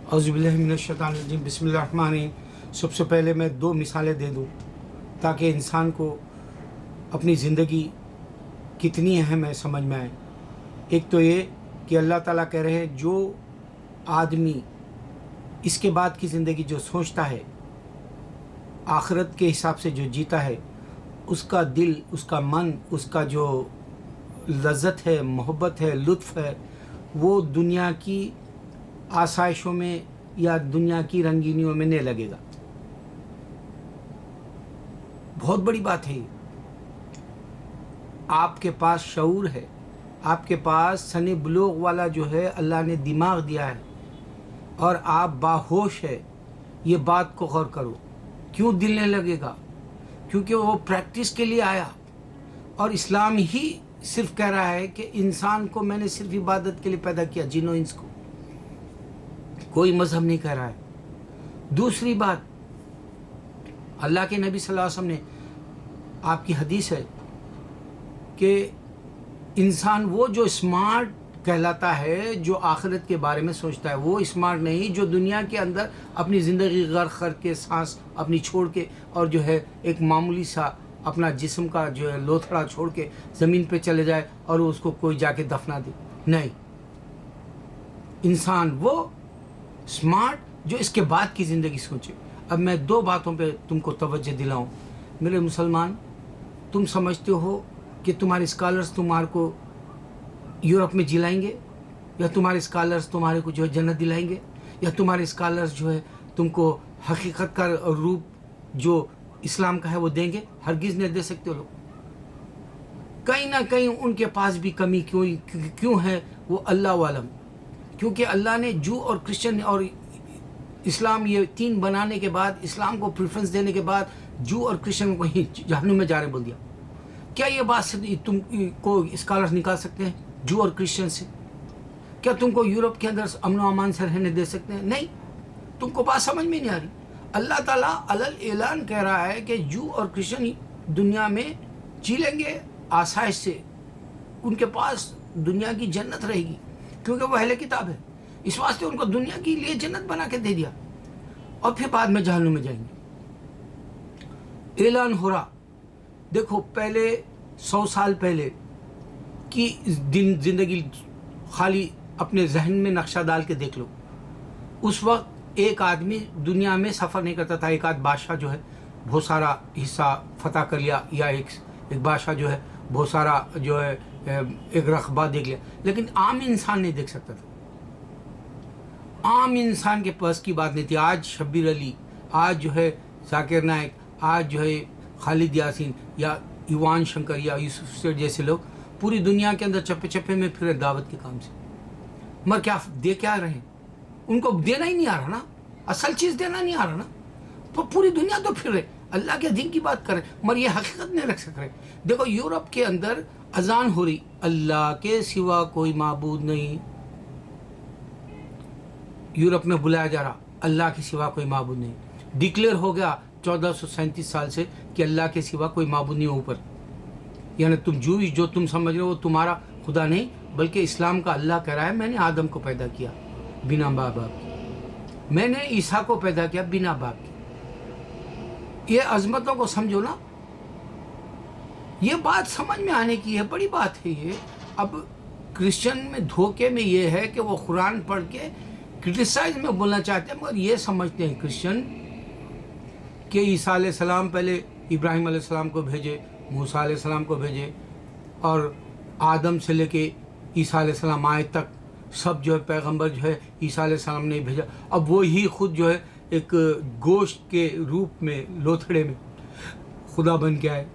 اعوذ باللہ من الشیطان الرجیم، بسم اللہ الرحمن الرحیم۔ سب سے پہلے میں 2 مثالیں دے دوں تاکہ انسان کو اپنی زندگی کتنی اہم ہے سمجھ میں آئے۔ ایک تو یہ کہ اللہ تعالیٰ کہہ رہے ہیں جو آدمی اس کے بعد کی زندگی جو سوچتا ہے، آخرت کے حساب سے جو جیتا ہے، اس کا دل، اس کا من، اس کا جو لذت ہے، محبت ہے، لطف ہے، وہ دنیا کی آسائشوں میں یا دنیا کی رنگینیوں میں نہیں لگے گا۔ بہت بڑی بات ہے یہ۔ آپ کے پاس شعور ہے، آپ کے پاس سن بلوغ والا جو ہے اللہ نے دماغ دیا ہے، اور آپ باہوش ہے۔ یہ بات کو غور کرو، کیوں دل نہیں لگے گا؟ کیونکہ وہ پریکٹس کے لیے آیا، اور اسلام ہی صرف کہہ رہا ہے کہ انسان کو میں نے صرف عبادت کے لیے پیدا کیا، جن و انس کو، کوئی مذہب نہیں کہہ رہا ہے۔ دوسری بات، اللہ کے نبی صلی اللہ علیہ وسلم نے، آپ کی حدیث ہے کہ انسان وہ جو اسمارٹ کہلاتا ہے، جو آخرت کے بارے میں سوچتا ہے، وہ اسمارٹ نہیں جو دنیا کے اندر اپنی زندگی غرق کر کے، سانس اپنی چھوڑ کے، اور جو ہے ایک معمولی سا اپنا جسم کا جو ہے لوتھڑا چھوڑ کے زمین پہ چلے جائے اور اس کو کوئی جا کے دفنا دے۔ نہیں، انسان وہ اسمارٹ جو اس کے بعد کی زندگی سوچے۔ اب میں 2 باتوں پہ تم کو توجہ دلاؤں۔ میرے مسلمان، تم سمجھتے ہو کہ تمہارے اسکالرز تمہارے کو یورپ میں جلائیں گے، یا تمہارے اسکالرز تمہارے کو جو ہے جنت دلائیں گے، یا تمہارے اسکالرز جو ہے تم کو حقیقت کا روپ جو اسلام کا ہے وہ دیں گے؟ ہرگز نہیں دے سکتے وہ لوگ۔ کہیں نہ کہیں ان کے پاس بھی کمی کیوں ہے، وہ اللہ عالم۔ کیونکہ اللہ نے جو اور کرسچن اور اسلام یہ 3 بنانے کے بعد، اسلام کو پریفرنس دینے کے بعد، جو اور کرسچن کو ہی جہنم میں جانے بول دیا۔ کیا یہ بات تم کو اسکالرز نکال سکتے ہیں جو اور کرسچن سے؟ کیا تم کو یورپ کے اندر امن و امان سے رہنے دے سکتے ہیں؟ نہیں۔ تم کو بات سمجھ میں نہیں آ رہی۔ اللہ تعالیٰ علل اعلان کہہ رہا ہے کہ جو اور کرسچن دنیا میں جی لیں گے آسائش سے، ان کے پاس دنیا کی جنت رہے گی، کیونکہ وہ اہل کتاب ہے۔ اس واسطے ان کو دنیا کے لیے جنت بنا کے دے دیا، اور پھر بعد میں جہنم میں جائیں گے۔ اعلان ہو رہا۔ دیکھو، پہلے 100 سال پہلے کی زندگی خالی اپنے ذہن میں نقشہ ڈال کے دیکھ لو۔ اس وقت ایک آدمی دنیا میں سفر نہیں کرتا تھا، ایک آدھ بادشاہ جو ہے بہت سارا حصہ فتح کر لیا، یا ایک بادشاہ جو ہے بہت سارا جو ہے ایک رقبہ دیکھ لیا، لیکن عام انسان نہیں دیکھ سکتا تھا۔ عام انسان کے پاس کی بات نہیں تھی۔ آج شبیر علی، آج جو ہے ذاکر نائک، آج جو ہے خالد یاسین یا ایوان شنکر یا یوسف سیٹ جیسے لوگ پوری دنیا کے اندر چپے چپے میں پھرے دعوت کے کام سے، مگر کیا دے کیا رہے ہیں؟ ان کو دینا ہی نہیں آ رہا نا، اصل چیز دینا نہیں آ رہا نا، تو پوری دنیا تو پھر رہے، اللہ کے دین کی بات کر رہے، مگر یہ حقیقت نہیں رکھ سک رہے۔ دیکھو، یورپ کے اندر اذان ہو رہی، اللہ کے سوا کوئی معبود نہیں۔ یورپ میں بلایا جا رہا، اللہ کے سوا کوئی معبود نہیں۔ ڈکلیئر ہو گیا 1437 سال سے کہ اللہ کے سوا کوئی معبود نہیں اوپر، یعنی تم جو تم سمجھ رہے ہو وہ تمہارا خدا نہیں، بلکہ اسلام کا اللہ کہہ رہا ہے میں نے آدم کو پیدا کیا بنا ماں باپ کے، میں نے عیسیٰ کو پیدا کیا بنا باپ کے۔ یہ عظمتوں کو سمجھو نا، یہ بات سمجھ میں آنے کی ہے، بڑی بات ہے یہ۔ اب کرسچن میں دھوکے میں یہ ہے کہ وہ قرآن پڑھ کے کرٹیسائز میں بولنا چاہتے ہیں، مگر یہ سمجھتے ہیں کرسچن کہ عیسیٰ علیہ السلام پہلے ابراہیم علیہ السلام کو بھیجے، موسیٰ علیہ السلام کو بھیجے، اور آدم سے لے کے عیسیٰ علیہ السلام آئے تک سب جو ہے پیغمبر جو ہے عیسیٰ علیہ السلام نے بھیجا۔ اب وہی خود جو ہے ایک گوشت کے روپ میں، لوتھڑے میں خدا بن کے آئے۔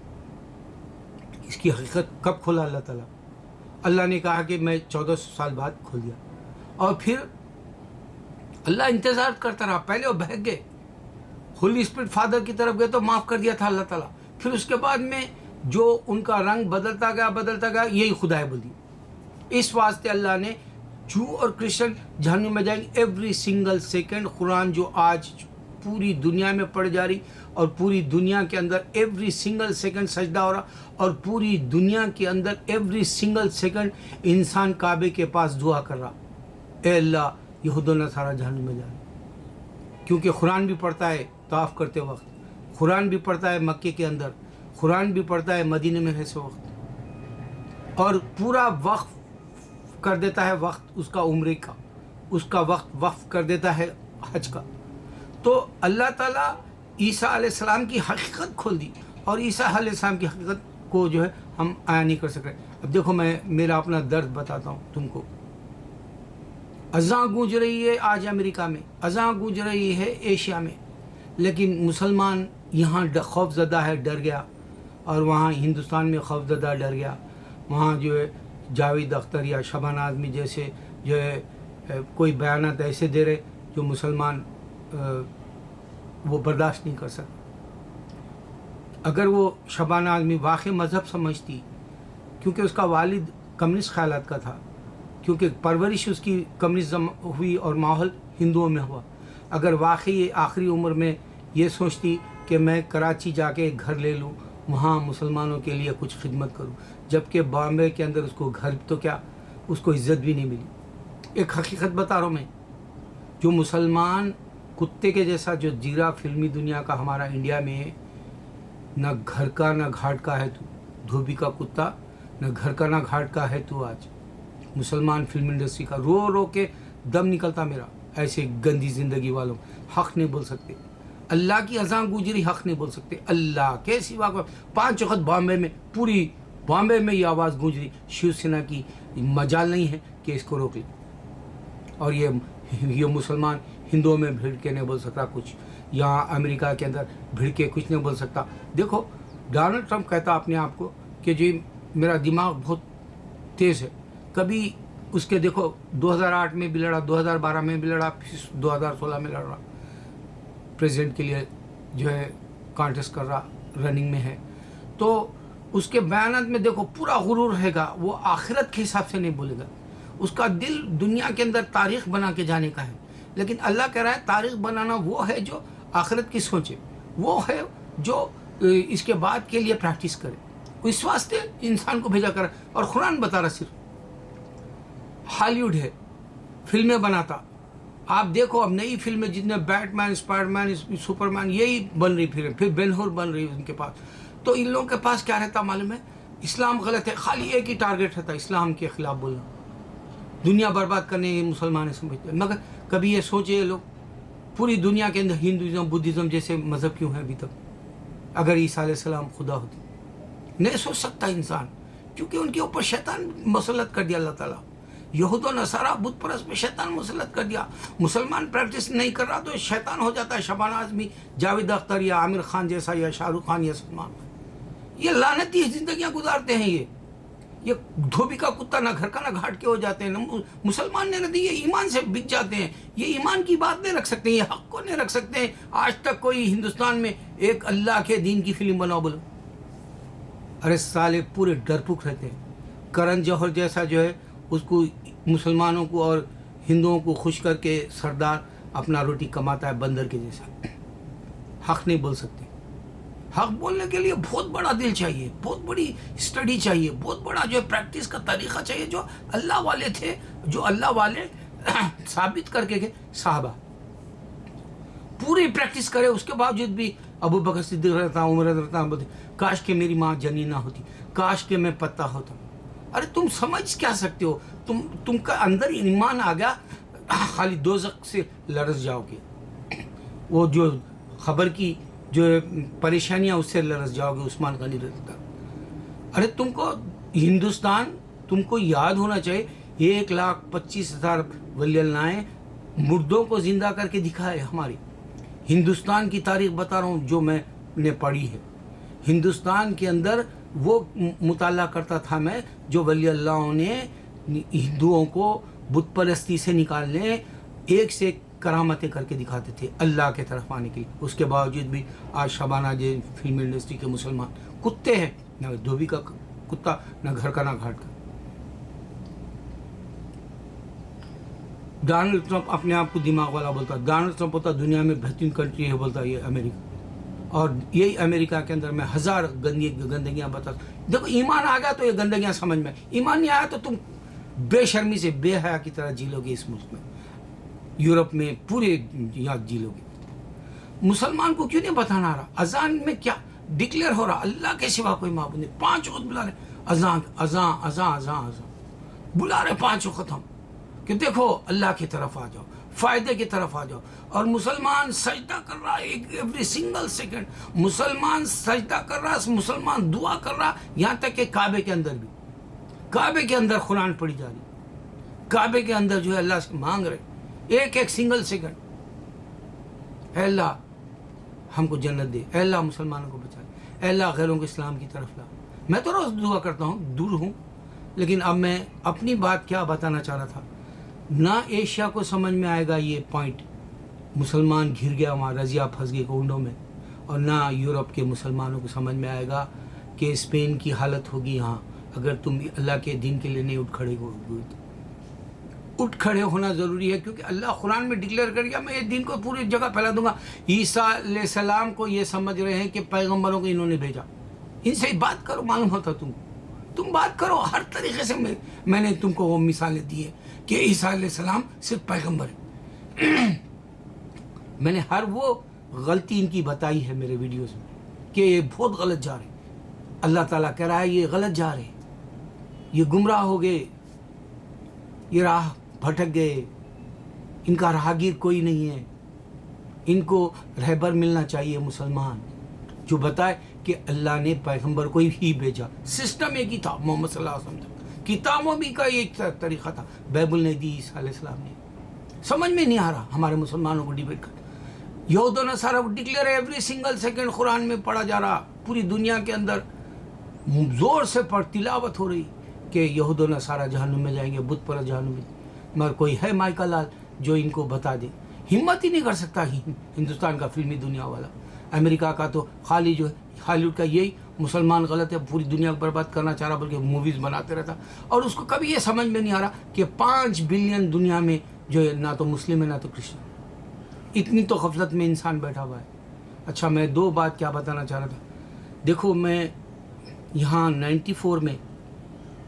اس کی حقیقت کب کھولا اللہ تعالیٰ؟ اللہ نے کہا کہ میں 1400 سال بعد کھول دیا، اور پھر اللہ انتظار کرتا رہا۔ پہلے وہ بہک گئے، ہولی اسپرٹ فادر کی طرف گئے تو معاف کر دیا تھا اللہ تعالیٰ، پھر اس کے بعد میں جو ان کا رنگ بدلتا گیا یہی خدا ہے بول دی۔ اس واسطے اللہ نے جو اور کرسچن جہنم میں جائیں گے ایوری سنگل سیکنڈ۔ قرآن جو آج پوری دنیا میں پڑھ جا رہی، اور پوری دنیا کے اندر ایوری سنگل سیکنڈ سجدہ ہو رہا، اور پوری دنیا کے اندر ایوری سنگل سیکنڈ انسان کعبے کے پاس دعا کر رہا، اے اللہ यहूद और नसारा जहन्नम में जाए। क्योंकि कुरान भी पढ़ता है तवाफ़ करते वक्त, कुरान भी पढ़ता है मक्के के अंदर, कुरान भी पढ़ता है मदीने में रहते वक्त, और पूरा वक्फ कर देता है वक्त उसका उम्रे का, उसका वक्त वक्फ कर देता है हज का। तो अल्लाह ताला ईसा अलैहिस्सलाम की हकीकत खोल दी, और ईसा अलैहिस्सलाम की हकीकत को जो है हम आया नहीं कर सके। अब देखो, मैं मेरा अपना दर्द बताता हूँ तुमको। अज़ां गूंज रही है आज अमेरिका में, अज़ां गूंज रही है एशिया में, लेकिन मुसलमान यहाँ खौफज़दा है, डर गया, और वहाँ हिंदुस्तान में खौफज़दा डर गया। वहाँ जो है जावेद अख्तर या शबाना आज़मी जैसे जो है कोई बयानात ऐसे दे रहे जो मुसलमान वो बर्दाश्त नहीं कर सकते। अगर वो शबाना आज़मी वाकई मज़हब समझती, क्योंकि उसका वालिद कम्युनिस्ट ख़यालात का था, क्योंकि परवरिश उसकी कम्युनिज़्म हुई और माहौल हिंदुओं में हुआ, अगर वाकई आखिरी उम्र में ये सोचती कि मैं कराची जाके एक घर ले लूँ, वहाँ मुसलमानों के लिए कुछ खिदमत करूँ, जबकि बॉम्बे के अंदर उसको घर तो क्या, उसको इज़्ज़त भी नहीं मिली। एक हकीकत बता रहा हूँ मैं, जो मुसलमान कुत्ते के जैसा जो जीरा फिल्मी दुनिया का हमारा इंडिया में, न घर का न घाट का है तू, धोबी का कुत्ता, न घर का न घाट का है तू। आज मुसलमान फिल्म इंडस्ट्री का रो रो के दम निकलता मेरा, ऐसे गंदी ज़िंदगी वालों। हक़ नहीं बोल सकते, अल्लाह की अज़ां गुजरी, हक़ नहीं बोल सकते, अल्लाह के सिवा को। 5 वक्त बॉम्बे में, पूरी बॉम्बे में ये आवाज़ गूंज रही, शिवसेना की मजाल नहीं है कि इसको रोक ले। और ये मुसलमान हिंदुओं में भिड़ के नहीं बोल सकता कुछ, यहाँ अमेरिका के अंदर भिड़ के कुछ नहीं बोल सकता। देखो, डोनाल्ड ट्रंप कहता अपने आप को कि जी मेरा दिमाग बहुत तेज़ है। कभी उसके देखो 2008 में भी लड़ा, 2012 में भी लड़ा, फिर 2016 में लड़ रहा, प्रेसिडेंट के लिए जो है कॉन्टेस्ट कर रहा, रनिंग में है। तो उसके बयानात में देखो पूरा गुरूर रहेगा, वो आखिरत के हिसाब से नहीं बोलेगा। उसका दिल दुनिया के अंदर तारीख़ बना के जाने का है, लेकिन अल्लाह कह रहा है तारीख़ बनाना वो है जो आखिरत की सोचे, वो है जो इसके बाद के लिए प्रैक्टिस करे। इस वास्ते इंसान को भेजा कर, और कुरान बता रहा सिर्फ हॉलीवुड है, फिल्में बनाता। आप देखो अब नई फिल्में जितने बैटमैन, स्पाइडरमैन, सुपरमैन, यही बन रही, फिर बेन हुर बन रही उनके पास। तो इन लोगों के पास क्या रहता मालूम है? इस्लाम गलत है, खाली एक ही टारगेट रहता, इस्लाम के ख़िलाफ़ बोलना, दुनिया बर्बाद करने ये मुसलमान समझते। मगर कभी ये सोचे ये लोग पूरी दुनिया के अंदर हिंदुज़म, बुद्धिज़्म जैसे मज़हब क्यों है अभी तक? अगर ईसा अलैहिस्सलाम खुदा होती, नहीं सोच सकता इंसान, क्योंकि उनके ऊपर शैतान मुसल्लत कर दिया अल्लाह ताला। यहूद और नसारा बुत परस्त में शैतान मुसल्लत कर दिया। मुसलमान प्रैक्टिस नहीं कर रहा तो शैतान हो जाता है, शबाना आज़मी, जावेद अख्तर या आमिर खान जैसा, या शाहरुख खान या सलमान। ये लानती ज़िंदगियाँ गुजारते हैं, ये धोबी का कुत्ता, ना घर का ना घाट के हो जाते हैं, ना मुसलमान ने दी, ये ईमान से बिक जाते हैं। ये ईमान की बात नहीं रख सकते, ये हक़ को नहीं रख सकते। आज तक कोई हिंदुस्तान में एक अल्लाह के दीन की फिल्म बनाओ बोलो, अरे साले पूरे डरपुक रहते हैं। करण जौहर जैसा जो है उसको मुसलमानों को और हिंदुओं को खुश करके सरदार अपना रोटी कमाता है, बंदर के जैसा। हक़ नहीं बोल सकते। हक़ बोलने के लिए बहुत बड़ा दिल चाहिए, बहुत बड़ी स्टडी चाहिए, बहुत बड़ा जो है प्रैक्टिस का तरीक़ा चाहिए, जो अल्लाह वाले थे, जो अल्लाह वाले साबित करके गए। साहबा पूरी प्रैक्टिस करे, उसके बावजूद भी अबू बकर सिद्दीक़ रहता, उमर रहता, काश के मेरी माँ जनी ना होती, काश के मैं पत्ता होता। अरे तुम समझ क्या सकते हो? तुमका अंदर ईमान आ गया, खाली दोज़ख से लरस जाओगे। वो जो खबर की जो परेशानियाँ, उससे लरस जाओगे। उस्मान गनी रहता। अरे तुमको हिंदुस्तान, तुमको याद होना चाहिए, 1,25,000 वली अल्लाह मुर्दों को ज़िंदा करके दिखाए। हमारी हिंदुस्तान की तारीख़ बता रहा हूँ जो मैंने पढ़ी है। हिंदुस्तान के अंदर वो मुताला करता था मैं, जो वली अल्लाहों ने हिंदुओं को बुत परस्ती से निकालने एक से एक करामतें करके दिखाते थे अल्लाह के तरफ आने के लिए। उसके बावजूद भी आज शबाना जो फिल्म इंडस्ट्री के मुसलमान कुत्ते हैं, ना धोबी का कुत्ता, ना घर का ना घाट का। डोनाल्ड ट्रंप अपने आप को दिमाग वाला बोलता है। डोनाल्ड ट्रंप होता दुनिया में बेहतरीन कंट्री है बोलता है ये अमेरिका, और यही अमेरिका के अंदर मैं 1000 गंदगियाँ बता। देखो ईमान आ गया तो ये गंदगियाँ समझ में, ईमान नहीं आया तो तुम बेशर्मी से बेहया की तरह जी लोगे इस मुल्क में। यूरोप में पूरे याद जी लोगे। मुसलमान को क्यों नहीं बताना आ रहा? अजान में क्या डिक्लेयर हो रहा? अल्लाह के सिवा कोई माबूद नहीं। 5 वक्त बुला रहे, अजान अजान अजान अजान अजान बुला रहे 5 वक्त हम, कि देखो अल्लाह की तरफ आ जाओ, फायदे की तरफ आ जाओ। और मुसलमान सजदा कर रहा है एवरी सिंगल सेकंड, मुसलमान सजदा कर रहा है, मुसलमान दुआ कर रहा, यहाँ तक कि काबे के अंदर भी, काबे के अंदर कुरान पढ़ी जा रही, काबे के अंदर जो है अल्लाह से मांग रहे एक एक सिंगल सेकंड, ऐ अल्लाह हमको जन्नत दे, ऐ अल्लाह मुसलमानों को बचा, ऐ अल्लाह गैरों को इस्लाम की तरफ ला। मैं तो रोज़ दुआ करता हूँ, दूर हूँ, लेकिन अब मैं अपनी बात क्या बताना चाह रहा था। ना एशिया को समझ में आएगा ये पॉइंट, मुसलमान घिर गया वहाँ, रजिया फंस गए कुंडों में, और ना यूरोप के मुसलमानों को समझ में आएगा कि स्पेन की हालत होगी यहाँ अगर तुम अल्लाह के दीन के लिए नहीं उठ खड़े हो। उठ खड़े होना ज़रूरी है, क्योंकि अल्लाह कुरान में डिक्लेयर कर दिया मैं ये दीन को पूरी जगह फैला दूंगा। ईसा अलैहिस्सलाम को ये समझ रहे हैं कि पैगंबरों को इन्होंने भेजा, इनसे बात करो, मालूम होता तुम बात करो। हर तरीके से मैंने तुमको वो मिसालें दी है कि ईसा अलैहिस्सलाम सिर्फ पैगंबर है। मैंने हर वो गलती इनकी बताई है मेरे वीडियोस में कि ये बहुत गलत जा रहे, अल्लाह ताला कह रहा है ये गलत जा रहे, ये गुमराह हो गए, ये राह भटक गए, इनका राहगीर कोई नहीं है, इनको रहबर मिलना चाहिए मुसलमान जो बताए कि अल्लाह ने पैगंबर को ही भेजा। सिस्टम एक ही था मोहम्मद सल्लल्लाहु अलैहि वसल्लम, किताबों भी का एक तरीक़ा था, बाइबल ने दी ईसा अलैहिस्सलाम ने। समझ में नहीं आ रहा हमारे मुसलमानों को डिबेट कर, यहूद और नसारा डिक्लेयर एवरी सिंगल सेकंड कुरान में पढ़ा जा रहा, पूरी दुनिया के अंदर ज़ोर से तिलावत हो रही कि यहूद और नसारा जहन्नुम में जाएंगे, बुत परस्त जहन्नुम में। मगर कोई है माइका लाल जो इनको बता दे? हिम्मत ही नहीं कर सकता हिंदुस्तान का फिल्मी दुनिया वाला। अमेरिका का तो खाली जो है हॉलीवुड का यही मुसलमान गलत है, पूरी दुनिया को बर्बाद करना चाह रहा, बल्कि मूवीज़ बनाते रहता, और उसको कभी ये समझ में नहीं आ रहा कि 5 बिलियन दुनिया में जो है ना तो मुस्लिम है ना तो क्रिश्चियन। इतनी तो गफलत में इंसान बैठा हुआ है। अच्छा, मैं 2 बात क्या बताना चाह रहा था। देखो, मैं यहाँ 94 में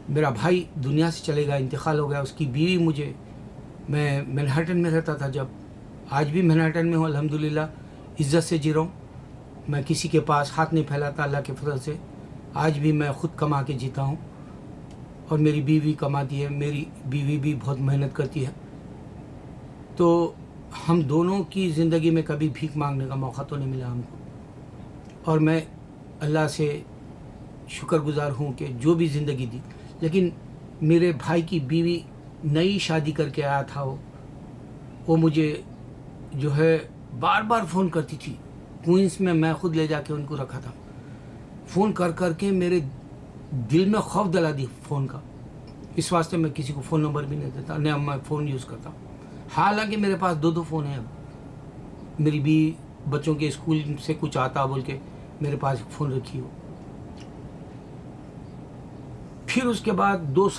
मेरा भाई दुनिया से चले गया, इंतकाल हो गया, उसकी बीवी मुझे, मैं मैनहट्टन में रहता था जब, आज भी मैनहट्टन में हूँ अल्हम्दुलिल्लाह, इज़्ज़त से जी रहा हूँ। मैं किसी के पास हाथ नहीं फैलाता अल्लाह के फजल से। आज भी मैं ख़ुद कमा के जीता हूँ और मेरी बीवी कमाती है, मेरी बीवी भी बहुत मेहनत करती है। तो हम दोनों की ज़िंदगी में कभी भीख मांगने का मौका तो नहीं मिला हमको, और मैं अल्लाह से शुक्रगुज़ार हूँ कि जो भी ज़िंदगी दी। लेकिन मेरे भाई की बीवी नई शादी करके आया था, वो मुझे जो है बार बार फ़ोन करती थी। क्वींस में मैं ख़ुद ले जाके उनको रखा था, फ़ोन कर कर के मेरे दिल में खौफ दिला दी फ़ोन का। इस वास्ते मैं किसी को फ़ोन नंबर भी नहीं देता, न मैं फ़ोन यूज़ करता हूँ। हालांकि मेरे पास 2 फ़ोन हैं अब। मेरी भी बच्चों के स्कूल से कुछ आता बोल के मेरे पास एक फ़ोन रखी हो। फिर उसके बाद 2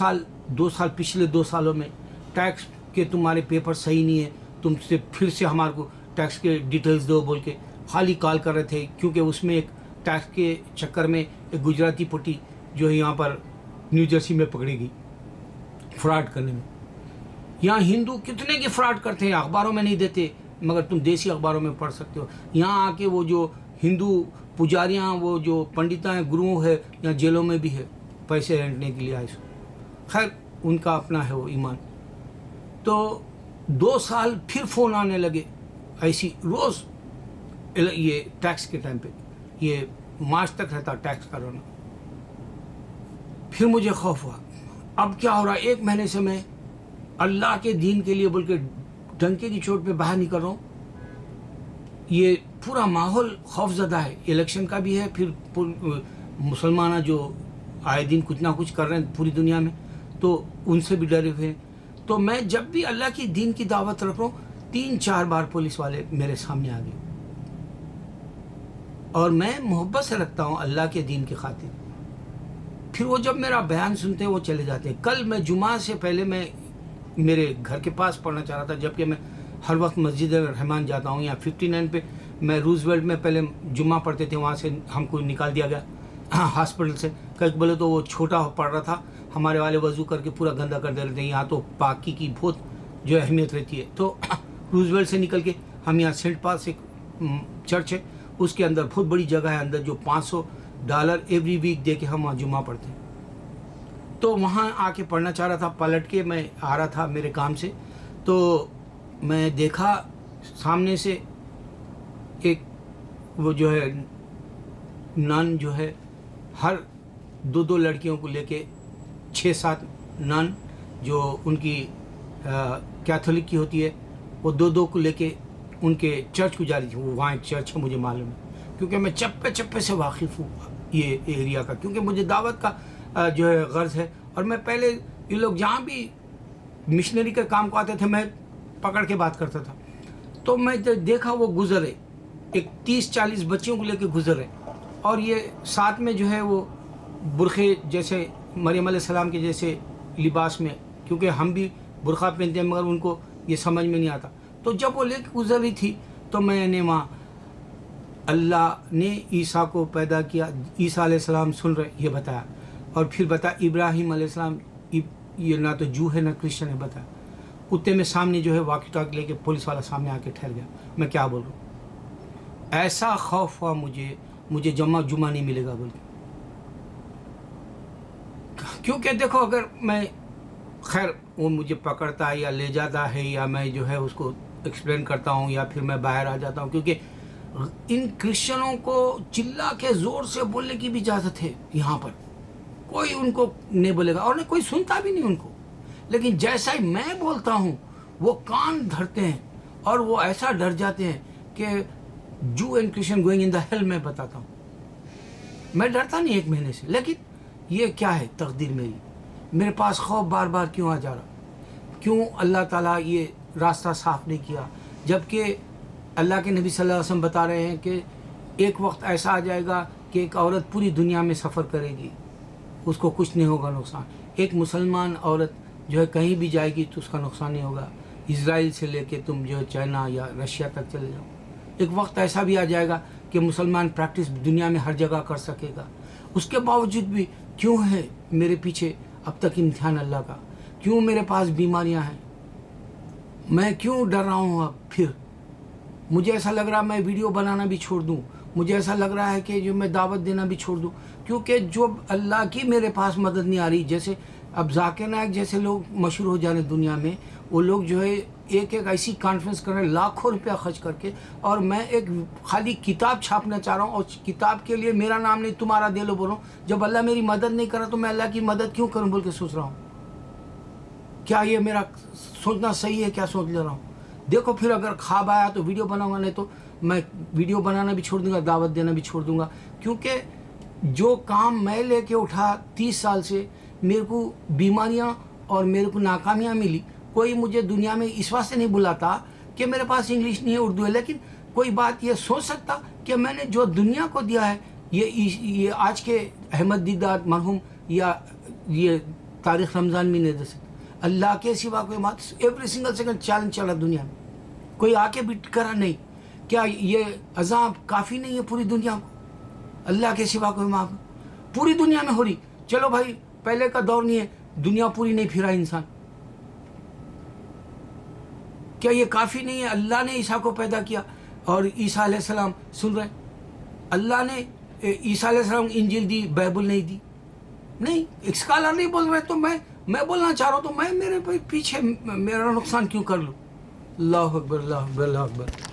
साल पिछले 2 सालों में टैक्स के तुम्हारे पेपर सही नहीं है, तुमसे फिर से हमारे को टैक्स के डिटेल्स दो बोल के खाली कॉल कर रहे थे, क्योंकि उसमें एक टैक्स के चक्कर में एक गुजराती पट्टी जो है यहाँ पर न्यू जर्सी में पकड़ी गई फ्रॉड करने में। यहाँ हिंदू कितने की फ्रॉड करते हैं, अखबारों में नहीं देते, मगर तुम देसी अखबारों में पढ़ सकते हो। यहाँ आके वो जो हिंदू पुजारियाँ, वो जो पंडिता हैं, गुरु है, यहाँ जेलों में भी है, पैसे ऐंठने के लिए आए। खैर, उनका अपना है वो ईमान। तो 2 साल फिर फ़ोन आने लगे ऐसी रोज़, ये टैक्स के टाइम पे, ये मार्च तक रहता टैक्स का रोना। फिर मुझे खौफ हुआ, अब क्या हो रहा है? 1 महीने से मैं अल्लाह के दीन के लिए बोल के डंके की चोट पे बाहर निकल रहा हूँ। ये पूरा माहौल खौफजदा है, इलेक्शन का भी है, फिर मुसलमान जो आए दिन कुछ ना कुछ कर रहे हैं पूरी दुनिया में, तो उनसे भी डरे हुए हैं। तो मैं जब भी अल्लाह की दीन की दावत रख रहा हूँ, 3-4 बार पुलिस वाले मेरे सामने आ गए, और मैं मोहब्बत से रखता हूँ अल्लाह के दीन की खातिर। फिर वो जब मेरा बयान सुनते हैं वो चले जाते हैं। कल मैं जुमा से पहले मैं मेरे घर के पास पढ़ना चाह रहा था, जबकि मैं हर वक्त मस्जिद रहमान जाता हूँ। यहाँ 59 पे मैं रूजवेल्ट में पहले जुमा पढ़ते थे, वहाँ से हमको निकाल दिया गया हॉस्पिटल से। कल बोले तो वो छोटा पड़ रहा था, हमारे वाले वज़ू करके पूरा गंदा कर दे रहे थे। यहाँ तो पाकी की बहुत जो अहमियत रहती है, तो روزویلٹ سے نکل کے ہم یہاں سینٹ پاس ایک چرچ ہے، اس کے اندر بہت بڑی جگہ ہے اندر، جو $500 ایوری ویک دے کے ہم وہاں جمعہ پڑھتے ہیں. تو وہاں آ کے پڑھنا چاہ رہا تھا، پلٹ کے میں آ رہا تھا میرے کام سے، تو میں دیکھا سامنے سے ایک وہ جو ہے نن جو ہے، ہر 2 لڑکیوں کو لے کے 6-7 نن جو ان کی کیتھولک کی ہوتی ہے، وہ 2 کو لے کے ان کے چرچ کو جا رہی تھی. وہ وہاں ایک چرچ ہے مجھے معلوم ہے، کیونکہ میں چپے چپے سے واقف ہوں یہ ایریا کا، کیونکہ مجھے دعوت کا جو ہے غرض ہے. اور میں پہلے یہ لوگ جہاں بھی مشنری کے کام کو آتے تھے میں پکڑ کے بات کرتا تھا. تو میں دیکھا وہ گزرے، ایک 30-40 بچیوں کو لے کے گزرے، اور یہ ساتھ میں جو ہے وہ برقعے جیسے مریم علیہ السلام کے جیسے لباس میں، کیونکہ ہم بھی برقع پہنتے ہیں مگر ان کو یہ سمجھ میں نہیں آتا. تو جب وہ لے کے گزر رہی تھی تو میں نے وہاں اللہ نے عیسیٰ کو پیدا کیا، عیسیٰ علیہ السلام سن رہے یہ بتایا، اور پھر بتایا ابراہیم علیہ السلام، یہ نہ تو جو ہے نہ کرسچن ہے بتایا. اتنے میں سامنے جو ہے واقعی ٹاک لے کے پولیس والا سامنے آ کے ٹھہر گیا. میں کیا بول رہا ہوں، ایسا خوف ہوا مجھے جمعہ نہیں ملے گا بول کے. کیونکہ دیکھو اگر میں خیر وہ مجھے پکڑتا ہے یا لے جاتا ہے، یا میں جو ہے اس کو ایکسپلین کرتا ہوں، یا پھر میں باہر آ جاتا ہوں، کیونکہ ان کرسچنوں کو چلا کے زور سے بولنے کی بھی اجازت ہے. یہاں پر کوئی ان کو نہیں بولے گا، اور نہیں کوئی سنتا بھی نہیں ان کو. لیکن جیسا ہی میں بولتا ہوں وہ کان دھرتے ہیں اور وہ ایسا ڈر جاتے ہیں کہ جو and Christian going in the hell. میں بتاتا ہوں میں ڈرتا نہیں 1 مہینے سے، لیکن یہ کیا ہے تقدیر میری. میرے پاس خوف بار بار کیوں آ جا رہا، کیوں اللہ تعالیٰ یہ راستہ صاف نہیں کیا، جبکہ اللہ کے نبی صلی اللہ علیہ وسلم بتا رہے ہیں کہ ایک وقت ایسا آ جائے گا کہ ایک عورت پوری دنیا میں سفر کرے گی، اس کو کچھ نہیں ہوگا نقصان. ایک مسلمان عورت جو ہے کہیں بھی جائے گی تو اس کا نقصان نہیں ہوگا. اسرائیل سے لے کے تم جو ہے چائنا یا رشیا تک چلے جاؤ. ایک وقت ایسا بھی آ جائے گا کہ مسلمان پریکٹس دنیا میں ہر جگہ کر سکے گا. اس کے باوجود بھی کیوں ہے میرے پیچھے اب تک امتحان اللہ کا، کیوں میرے پاس بیماریاں ہیں، میں کیوں ڈر رہا ہوں. اب پھر مجھے ایسا لگ رہا ہے میں ویڈیو بنانا بھی چھوڑ دوں، مجھے ایسا لگ رہا ہے کہ جو میں دعوت دینا بھی چھوڑ دوں، کیونکہ جو اللہ کی میرے پاس مدد نہیں آ رہی. جیسے اب ذاکر نائک جیسے لوگ مشہور ہو جانے دنیا میں، وہ لوگ جو ہے ایک ایسی کانفرنس کر رہے ہیں لاکھوں روپیہ خرچ کر کے، اور میں ایک خالی کتاب چھاپنا چاہ رہا ہوں، اور کتاب کے لیے میرا نام نہیں تمہارا دے لو بول رہا ہوں. جب اللہ میری مدد نہیں کر رہا تو میں اللہ کی مدد کیوں کروں بول کے سوچ رہا ہوں. کیا یہ میرا سوچنا صحیح ہے؟ کیا سوچ لے رہا ہوں؟ دیکھو پھر اگر خواب آیا تو ویڈیو بناؤں گا، نہیں تو میں ویڈیو بنانا بھی چھوڑ دوں گا، دعوت دینا بھی چھوڑ دوں گا. کیونکہ جو کام میں لے کے اٹھا 30 سال سے، میرے کو بیماریاں اور میرے کو ناکامیاں ملی. کوئی مجھے دنیا میں اس واسطے نہیں بلاتا کہ میرے پاس انگلش نہیں ہے، اردو ہے، لیکن کوئی بات یہ سوچ سکتا کہ میں نے جو دنیا کو دیا ہے، یہ آج کے احمد دیدار مرحوم یا یہ تاریخ رمضان میں نہیں دے سکتا. اللہ کے سوا کوئی بات، ایوری سنگل سیکنڈ چیلنج چلا دنیا میں، کوئی آ کے بھی کرا نہیں. کیا یہ عذاب کافی نہیں ہے پوری دنیا کو؟ اللہ کے سوا کوئی معاف پوری دنیا میں ہو رہی. چلو بھائی پہلے کا دور نہیں ہے، دنیا پوری نہیں پھرا انسان، کیا یہ کافی نہیں ہے؟ اللہ نے عیسیٰ کو پیدا کیا، اور عیسیٰ علیہ السلام سن رہے، اللہ نے عیسیٰ علیہ السلام انجیل دی، بائبل نہیں دی. نہیں، اسکالر نہیں بول رہے تو میں بولنا چاہ رہا ہوں، تو میں میرے پیچھے میرا نقصان کیوں کر لوں؟ اللہ اکبر، اللہ اکبر، اللہ اکبر.